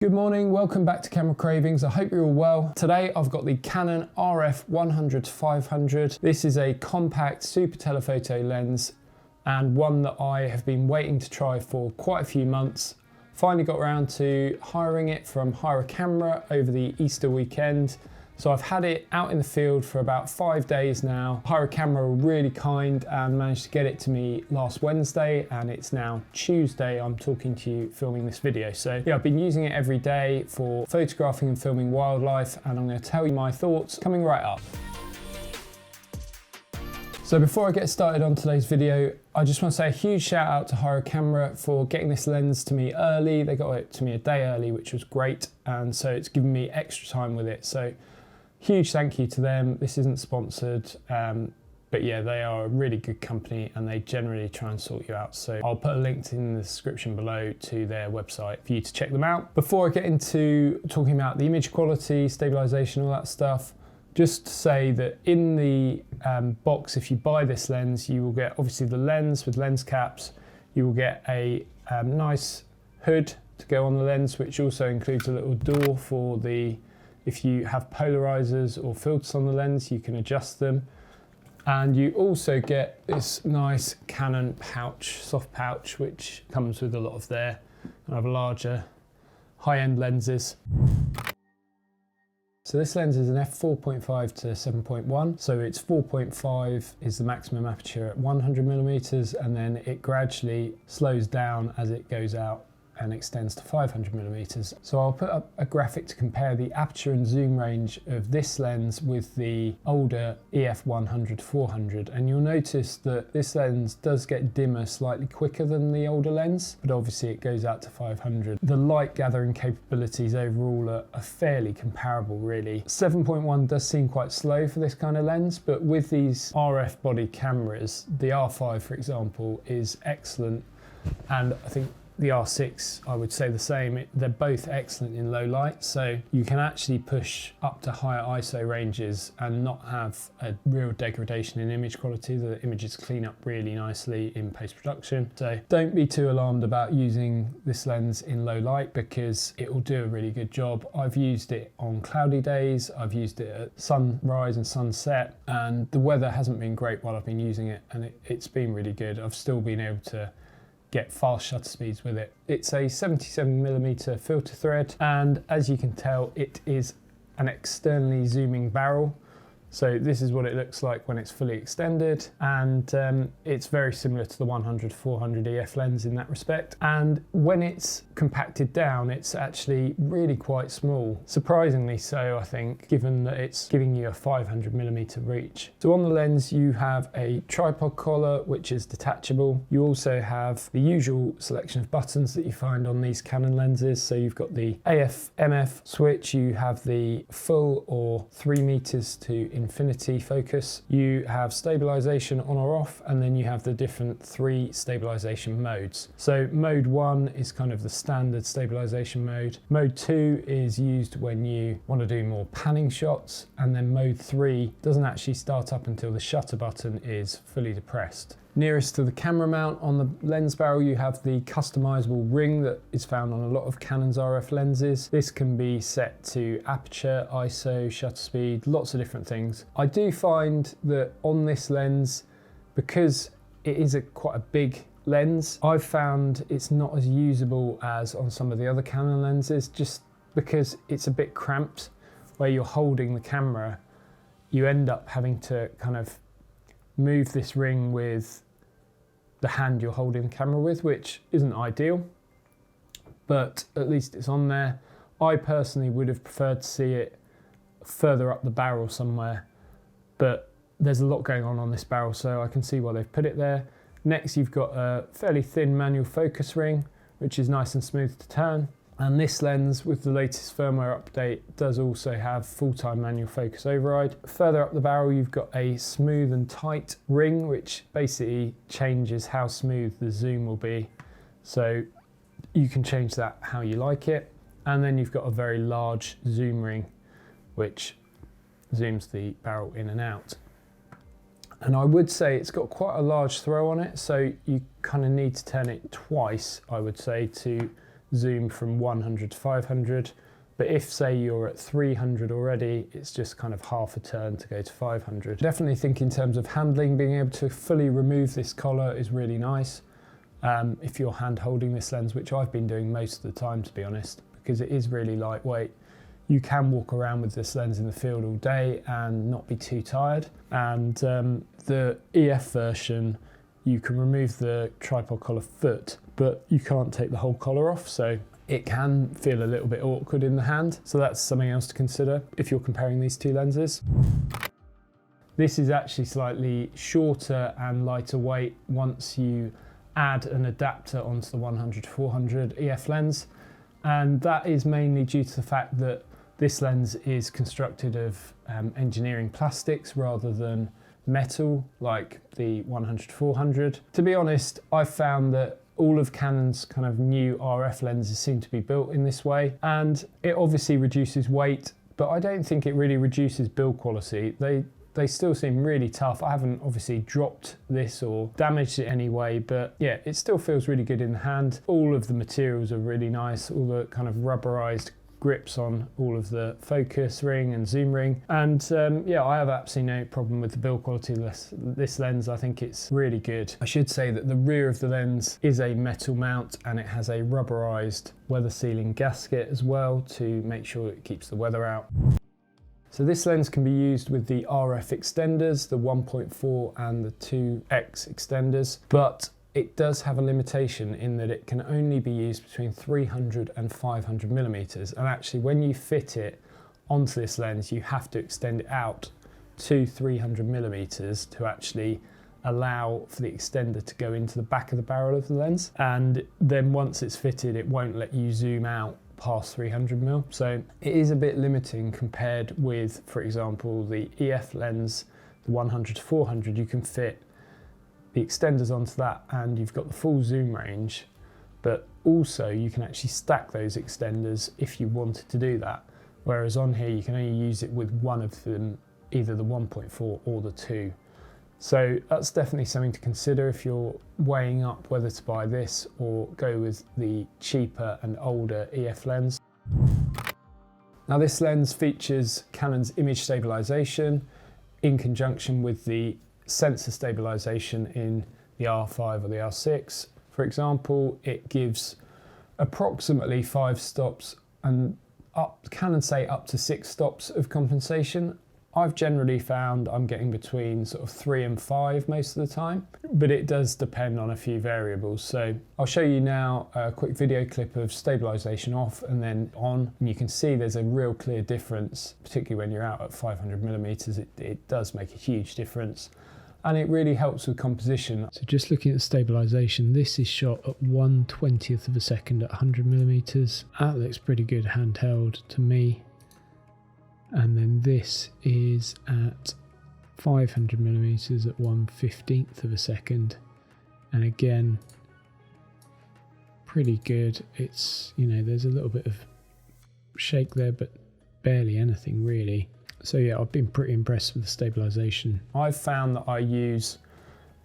Good morning, welcome back to Camera Cravings. I hope you're all well. Today I've got the Canon RF100-500. This is a compact super telephoto lens and one that I have been waiting to try for quite a few months. Finally got around to hiring it from Hire a Camera over the Easter weekend. So I've had it out in the field for about 5 days now. Hire a Camera were really kind and managed to get it to me last Wednesday, and it's now Tuesday. I'm talking to you filming this video. So yeah, I've been using it every day for photographing and filming wildlife, and I'm going to tell you my thoughts coming right up. So before I get started on today's video, I just want to say a huge shout out to Hire a Camera for getting this lens to me early. They got it to me a day early, which was great, and so it's given me extra time with it. So huge thank you to them. This isn't sponsored, but yeah, they are a really good company and they generally try and sort you out. So I'll put a link in the description below to their website for you to check them out. Before I get into talking about the image quality, stabilisation, all that stuff, just to say that in the box, if you buy this lens, you will get obviously the lens with lens caps. You will get a nice hood to go on the lens, which also includes a little door for if you have polarizers or filters on the lens, you can adjust them. And you also get this nice Canon pouch, soft pouch, which comes with a lot of their kind of larger high-end lenses. So this lens is an f4.5-f7.1. So it's 4.5 is the maximum aperture at 100mm, and then it gradually slows down as it goes out and extends to 500mm. So I'll put up a graphic to compare the aperture and zoom range of this lens with the older EF100-400, and you'll notice that this lens does get dimmer slightly quicker than the older lens, but obviously it goes out to 500. The light gathering capabilities overall are fairly comparable really. 7.1 does seem quite slow for this kind of lens, but with these RF body cameras, the R5 for example is excellent, and I think the R6, I would say the same. They're both excellent in low light, so you can actually push up to higher ISO ranges and not have a real degradation in image quality. The images clean up really nicely in post-production. So don't be too alarmed about using this lens in low light, because it will do a really good job. I've used it on cloudy days, I've used it at sunrise and sunset, and the weather hasn't been great while I've been using it, and it's been really good. I've still been able to get fast shutter speeds with it. It's a 77mm filter thread, and as you can tell, it is an externally zooming barrel. So this is what it looks like when it's fully extended, and it's very similar to the 100-400 EF lens in that respect. And when it's compacted down, it's actually really quite small. Surprisingly so, I think, given that it's giving you a 500mm reach. So on the lens, you have a tripod collar, which is detachable. You also have the usual selection of buttons that you find on these Canon lenses. So you've got the AF/MF switch, you have the full or 3 meters to infinity focus, you have stabilisation on or off, and then you have the different 3 stabilisation modes. So mode 1 is kind of the standard stabilisation mode. Mode 2 is used when you want to do more panning shots, and then mode 3 doesn't actually start up until the shutter button is fully depressed. Nearest to the camera mount on the lens barrel, you have the customizable ring that is found on a lot of Canon's RF lenses. This can be set to aperture, ISO, shutter speed, lots of different things. I do find that on this lens, because it is quite a big lens, I've found it's not as usable as on some of the other Canon lenses, just because it's a bit cramped. Where you're holding the camera, you end up having to kind of move this ring with the hand you're holding the camera with, which isn't ideal, but at least it's on there. I personally would have preferred to see it further up the barrel somewhere, but there's a lot going on this barrel, so I can see why they've put it there. Next, you've got a fairly thin manual focus ring, which is nice and smooth to turn. And this lens, with the latest firmware update, does also have full-time manual focus override. Further up the barrel, you've got a smooth and tight ring, which basically changes how smooth the zoom will be. So you can change that how you like it. And then you've got a very large zoom ring, which zooms the barrel in and out. And I would say it's got quite a large throw on it, so you kind of need to turn it twice, I would say, to zoom from 100 to 500. But if, say, you're at 300 already, it's just kind of half a turn to go to 500. Definitely think in terms of handling, being able to fully remove this collar is really nice. If you're hand holding this lens, which I've been doing most of the time, to be honest, because it is really lightweight. You can walk around with this lens in the field all day and not be too tired. And the EF version, you can remove the tripod collar foot, but you can't take the whole collar off. So it can feel a little bit awkward in the hand. So that's something else to consider if you're comparing these two lenses. This is actually slightly shorter and lighter weight once you add an adapter onto the 100-400 EF lens. And that is mainly due to the fact that this lens is constructed of engineering plastics rather than metal like the 100-400. To be honest, I've found that all of Canon's kind of new RF lenses seem to be built in this way, and it obviously reduces weight, but I don't think it really reduces build quality. They still seem really tough. I haven't obviously dropped this or damaged it anyway, but yeah, it still feels really good in the hand. All of the materials are really nice, all the kind of rubberized grips on all of the focus ring and zoom ring, and yeah, I have absolutely no problem with the build quality of this lens. I think it's really good. I should say that the rear of the lens is a metal mount and it has a rubberized weather sealing gasket as well to make sure it keeps the weather out. So this lens can be used with the RF extenders, the 1.4 and the 2x extenders, but it does have a limitation in that it can only be used between 300 and 500 millimeters. And actually when you fit it onto this lens, you have to extend it out to 300 millimeters to actually allow for the extender to go into the back of the barrel of the lens. And then once it's fitted, it won't let you zoom out past 300 mil. So it is a bit limiting compared with, for example, the EF lens, the 100-400, you can fit the extenders onto that and you've got the full zoom range, but also you can actually stack those extenders if you wanted to do that. Whereas on here, you can only use it with one of them, either the 1.4 or the 2. So that's definitely something to consider if you're weighing up whether to buy this or go with the cheaper and older EF lens. Now this lens features Canon's image stabilisation in conjunction with the sensor stabilisation in the R5 or the R6. For example, it gives approximately 5 stops and Canon say up to 6 stops of compensation. I've generally found I'm getting between sort of 3 and 5 most of the time, but it does depend on a few variables. So I'll show you now a quick video clip of stabilisation off and then on, and you can see there's a real clear difference, particularly when you're out at 500 millimeters. It does make a huge difference. And it really helps with composition. So just looking at the stabilisation, this is shot at 1/20th of a second at 100 millimeters. That looks pretty good handheld to me. And then this is at 500 millimeters at 1/15th of a second. And again, pretty good. It's, you know, there's a little bit of shake there, but barely anything really. So yeah, I've been pretty impressed with the stabilisation. I've found that I use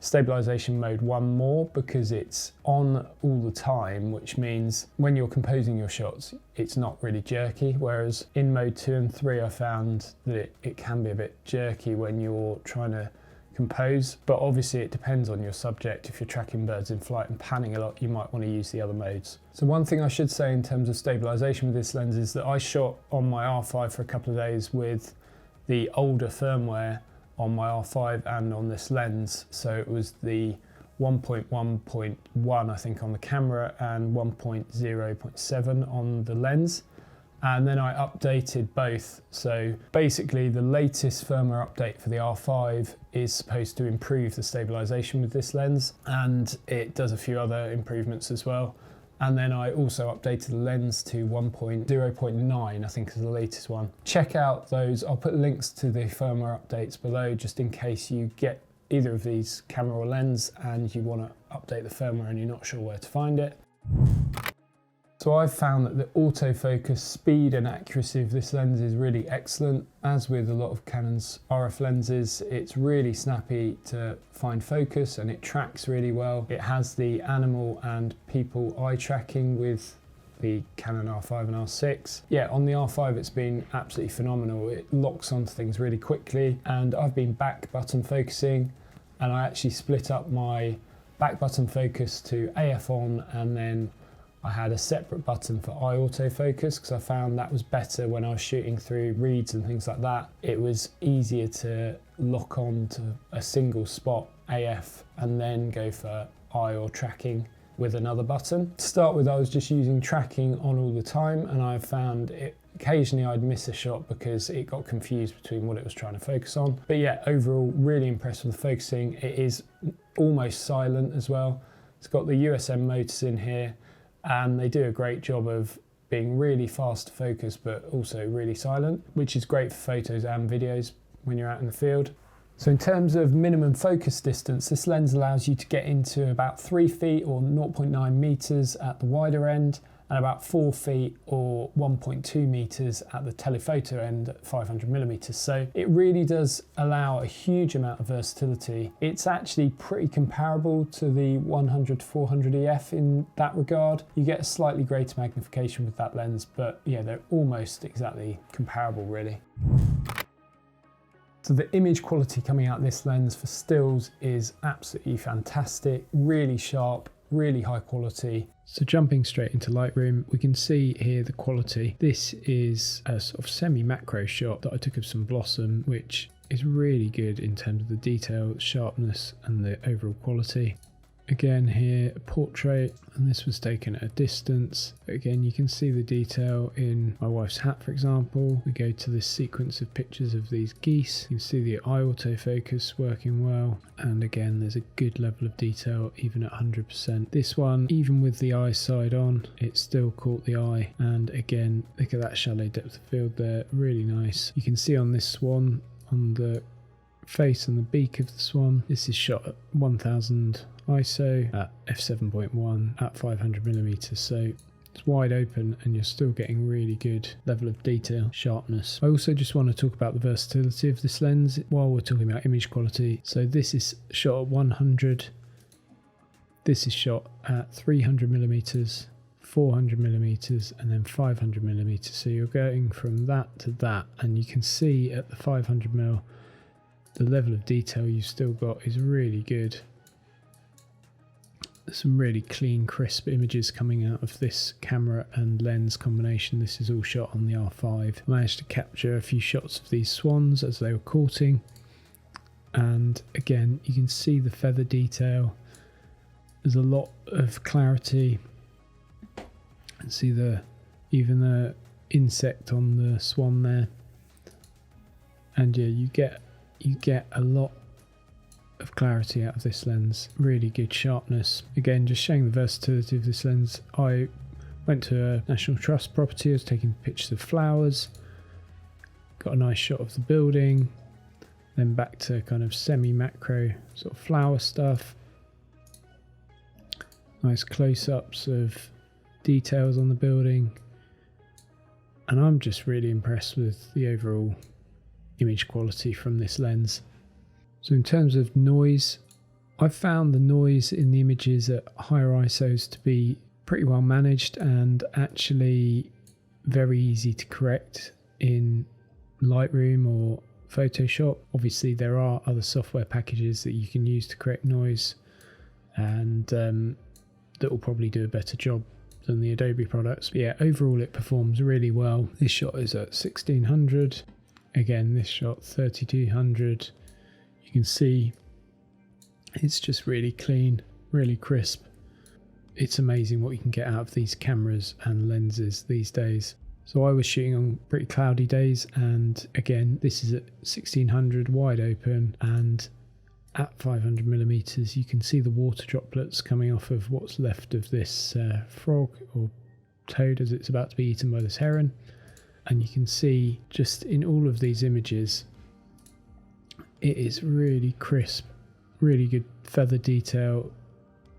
stabilisation mode 1 more because it's on all the time, which means when you're composing your shots, it's not really jerky. Whereas in mode 2 and 3, I found that it can be a bit jerky when you're trying to compose, but obviously it depends on your subject. If you're tracking birds in flight and panning a lot, you might want to use the other modes. So one thing I should say in terms of stabilisation with this lens is that I shot on my R5 for a couple of days with the older firmware on my R5 and on this lens. So it was the 1.1.1 I think on the camera and 1.0.7 on the lens. And then I updated both. So basically the latest firmware update for the R5 is supposed to improve the stabilisation with this lens, and it does a few other improvements as well. And then I also updated the lens to 1.0.9, I think is the latest one. Check out those. I'll put links to the firmware updates below just in case you get either of these camera or lens and you want to update the firmware and you're not sure where to find it. So I've found that the autofocus speed and accuracy of this lens is really excellent. As with a lot of Canon's RF lenses, it's really snappy to find focus and it tracks really well. It has the animal and people eye tracking with the Canon R5 and R6. Yeah, on the R5 it's been absolutely phenomenal. It locks onto things really quickly, and I've been back button focusing, and I actually split up my back button focus to AF on, and then I had a separate button for eye autofocus because I found that was better when I was shooting through reeds and things like that. It was easier to lock on to a single spot, AF, and then go for eye or tracking with another button. To start with, I was just using tracking on all the time, and I found it occasionally I'd miss a shot because it got confused between what it was trying to focus on. But yeah, overall really impressed with the focusing. It is almost silent as well. It's got the USM motors in here, and they do a great job of being really fast to focus but also really silent, which is great for photos and videos when you're out in the field. So in terms of minimum focus distance, this lens allows you to get into about 3 feet or 0.9 meters at the wider end, and about 4 feet or 1.2 meters at the telephoto end at 500mm. So it really does allow a huge amount of versatility. It's actually pretty comparable to the 100-400-EF in that regard. You get a slightly greater magnification with that lens, but yeah, they're almost exactly comparable really. So the image quality coming out this lens for stills is absolutely fantastic, really sharp, really high quality. So jumping straight into Lightroom, we can see here the quality. This is a sort of semi-macro shot that I took of some blossom, which is really good in terms of the detail, sharpness and the overall quality. Again here, a portrait, and this was taken at a distance. Again, you can see the detail in my wife's hat, for example. We go to this sequence of pictures of these geese. You can see the eye autofocus working well. And again, there's a good level of detail, even at 100%. This one, even with the eye side on, it still caught the eye. And again, look at that shallow depth of field there, really nice. You can see on this swan, on the face and the beak of the swan, this is shot at 1000 ISO at f7.1 at 500mm, so it's wide open and you're still getting really good level of detail, sharpness. I also just want to talk about the versatility of this lens while we're talking about image quality. So this is shot at 100, this is shot at 300mm, 400mm and then 500mm, so you're going from that to that, and you can see at the 500mm the level of detail you've still got is really good. Some really clean, crisp images coming out of this camera and lens combination. This is all shot on the R5. I managed to capture a few shots of these swans as they were courting, and again you can see the feather detail. There's a lot of clarity, and see even the insect on the swan there, and yeah, you get a lot of clarity out of this lens, really good sharpness. Again, just showing the versatility of this lens. I went to a National Trust property, I was taking pictures of flowers, got a nice shot of the building, then back to kind of semi-macro sort of flower stuff, nice close-ups of details on the building, and I'm just really impressed with the overall image quality from this lens. So in terms of noise, I've found the noise in the images at higher ISOs to be pretty well managed and actually very easy to correct in Lightroom or Photoshop. Obviously there are other software packages that you can use to correct noise, and that will probably do a better job than the Adobe products. But yeah, overall it performs really well. This shot is at 1600. Again, this shot 3200. You can see it's just really clean, really crisp. It's amazing what you can get out of these cameras and lenses these days. So I was shooting on pretty cloudy days, and again, this is at 1600 wide open, and at 500mm you can see the water droplets coming off of what's left of this frog or toad as it's about to be eaten by this heron. And you can see just in all of these images, it is really crisp, really good feather detail.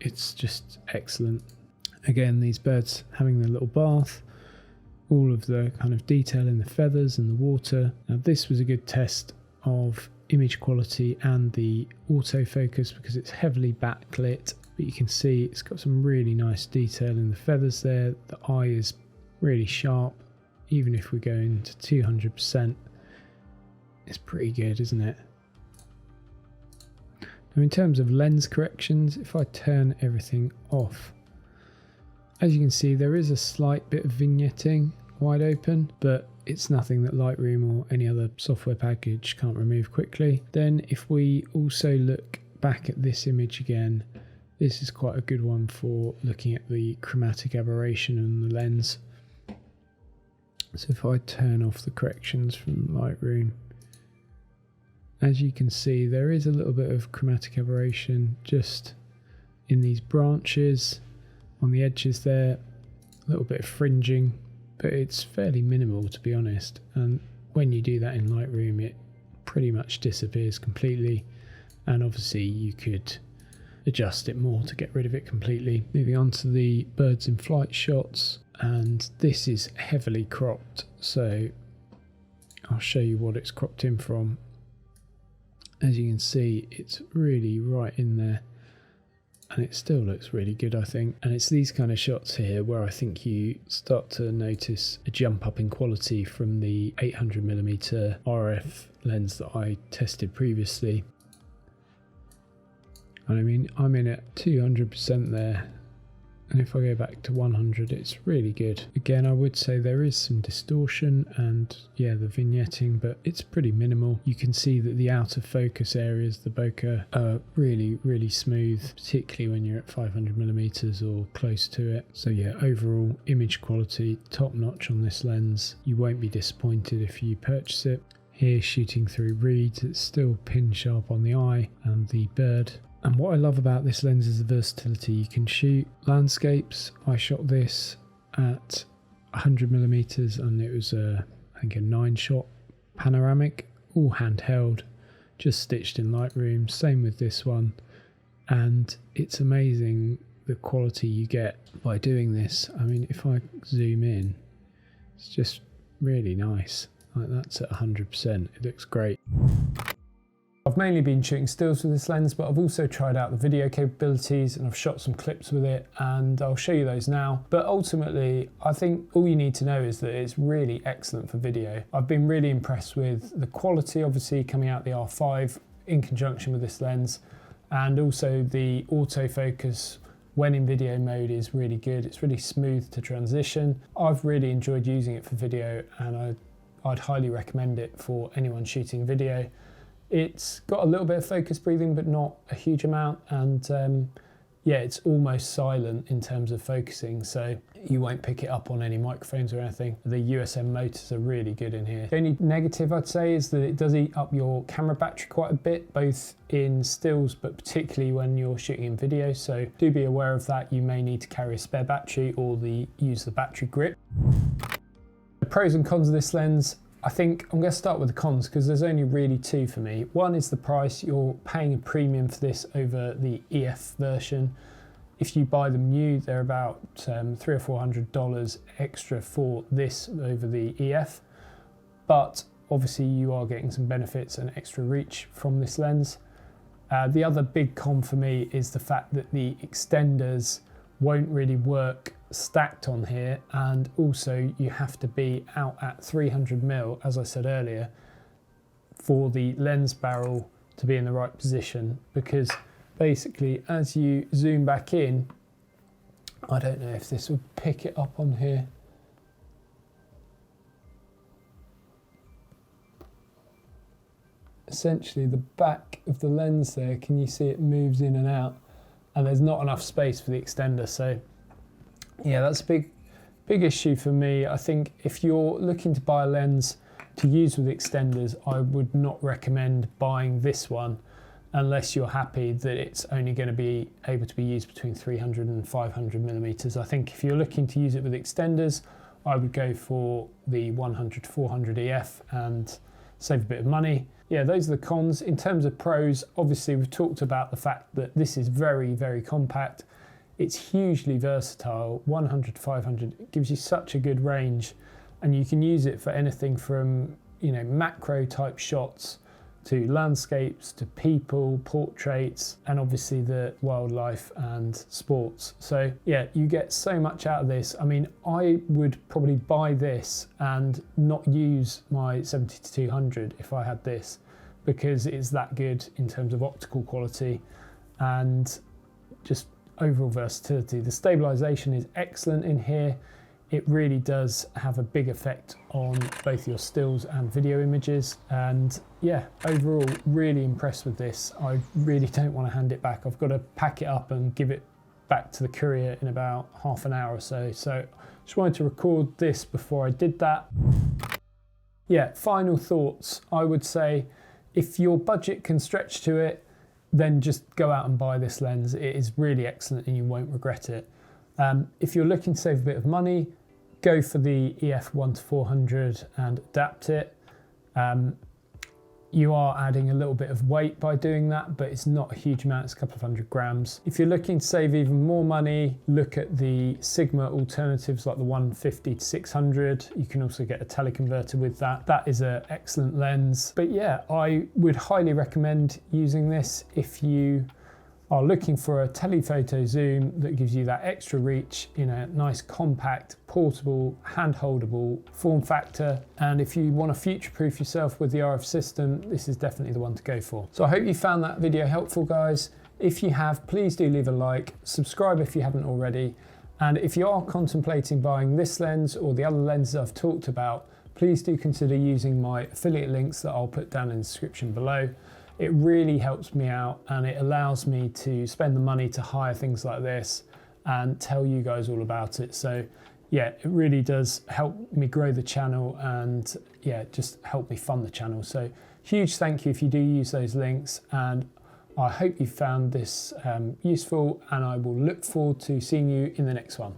It's just excellent. Again, these birds having their little bath, all of the kind of detail in the feathers and the water. Now this was a good test of image quality and the autofocus because it's heavily backlit, but but you can see it's got some really nice detail in the feathers there. The eye is really sharp. Even if we go into 200%, it's pretty good, isn't it? Now in terms of lens corrections, if I turn everything off, as you can see there is a slight bit of vignetting wide open, but it's nothing that Lightroom or any other software package can't remove quickly. Then if we also look back at this image again, this is quite a good one for looking at the chromatic aberration in the lens. So if I turn off the corrections from Lightroom, as you can see there is a little bit of chromatic aberration just in these branches on the edges there, a little bit of fringing, but it's fairly minimal to be honest, and when you do that in Lightroom it pretty much disappears completely, and obviously you could adjust it more to get rid of it completely. Moving on to the birds in flight shots, and this is heavily cropped, so I'll show you what it's cropped in from. As you can see it's really right in there, and it still looks really good I think, and it's these kind of shots here where I think you start to notice a jump up in quality from the 800mm RF lens that I tested previously. And I mean I'm in at 200% there, and if I go back to 100 it's really good. Again I would say there is some distortion and yeah the vignetting, but it's pretty minimal. You can see that the out of focus areas, the bokeh, are really smooth, particularly when you're at 500mm or close to it. So yeah, overall image quality top notch on this lens. You won't be disappointed if you purchase it. Here shooting through reeds, it's still pin sharp on the eye and the bird. And what I love about this lens is the versatility. You can shoot landscapes. I shot this at 100mm and it was I think a 9-shot panoramic, all handheld, just stitched in Lightroom. Same with this one, and it's amazing the quality you get by doing this. I mean if I zoom in, it's just really nice. Like that's at 100%, it looks great. I've mainly been shooting stills with this lens, but I've also tried out the video capabilities and I've shot some clips with it, and I'll show you those now. But ultimately, I think all you need to know is that it's really excellent for video. I've been really impressed with the quality, obviously coming out the R5 in conjunction with this lens, and also the autofocus when in video mode is really good. It's really smooth to transition. I've really enjoyed using it for video, and I'd highly recommend it for anyone shooting video. It's got a little bit of focus breathing, but not a huge amount, and yeah, it's almost silent in terms of focusing, so you won't pick it up on any microphones or anything. The USM motors are really good in here. The only negative I'd say is that it does eat up your camera battery quite a bit, both in stills but particularly when you're shooting in video, so do be aware of that. You may need to carry a spare battery or use the battery grip. The pros and cons of this lens, I think I'm going to start with the cons because there's only really two for me. One is the price. You're paying a premium for this over the EF version. If you buy them new, they're about $300 or $400 extra for this over the EF. But obviously you are getting some benefits and extra reach from this lens. The other big con for me is the fact that the extenders won't really work stacked on here, and also you have to be out at 300mm, as I said earlier, for the lens barrel to be in the right position, because basically as you zoom back in, I don't know if this will pick it up on here. Essentially the back of the lens there, can you see it moves in and out, and there's not enough space for the extender. So yeah, that's a big issue for me. I think if you're looking to buy a lens to use with extenders, I would not recommend buying this one unless you're happy that it's only going to be able to be used between 300 and 500mm. I think if you're looking to use it with extenders, I would go for the 100-400-EF and save a bit of money. Yeah, those are the cons. In terms of pros, obviously we've talked about the fact that this is very compact. It's hugely versatile. 100-500 gives you such a good range, and you can use it for anything from, you know, macro type shots to landscapes, to people, portraits, and obviously the wildlife and sports. So yeah, you get so much out of this. I mean, I would probably buy this and not use my 70-200 if I had this, because it's that good in terms of optical quality and just overall versatility. The stabilisation is excellent in here. It really does have a big effect on both your stills and video images. And yeah, overall, really impressed with this. I really don't want to hand it back. I've got to pack it up and give it back to the courier in about half an hour or so. So just wanted to record this before I did that. Yeah, final thoughts. I would say if your budget can stretch to it, then just go out and buy this lens. It is really excellent and you won't regret it. If you're looking to save a bit of money, go for the EF1-400 and adapt it. You are adding a little bit of weight by doing that, but it's not a huge amount, it's a couple of 100 grams. If you're looking to save even more money, look at the Sigma alternatives like the 150-600. You can also get a teleconverter with that. That is an excellent lens. But yeah, I would highly recommend using this if you are looking for a telephoto zoom that gives you that extra reach in a nice compact, portable, hand-holdable form factor. And if you want to future-proof yourself with the RF system, this is definitely the one to go for. So I hope you found that video helpful, guys. If you have, please do leave a like, subscribe if you haven't already. And if you are contemplating buying this lens or the other lenses I've talked about, please do consider using my affiliate links that I'll put down in the description below. It really helps me out and it allows me to spend the money to hire things like this and tell you guys all about it. So yeah, it really does help me grow the channel and yeah, just help me fund the channel. So huge thank you if you do use those links, and I hope you found this useful, and I will look forward to seeing you in the next one.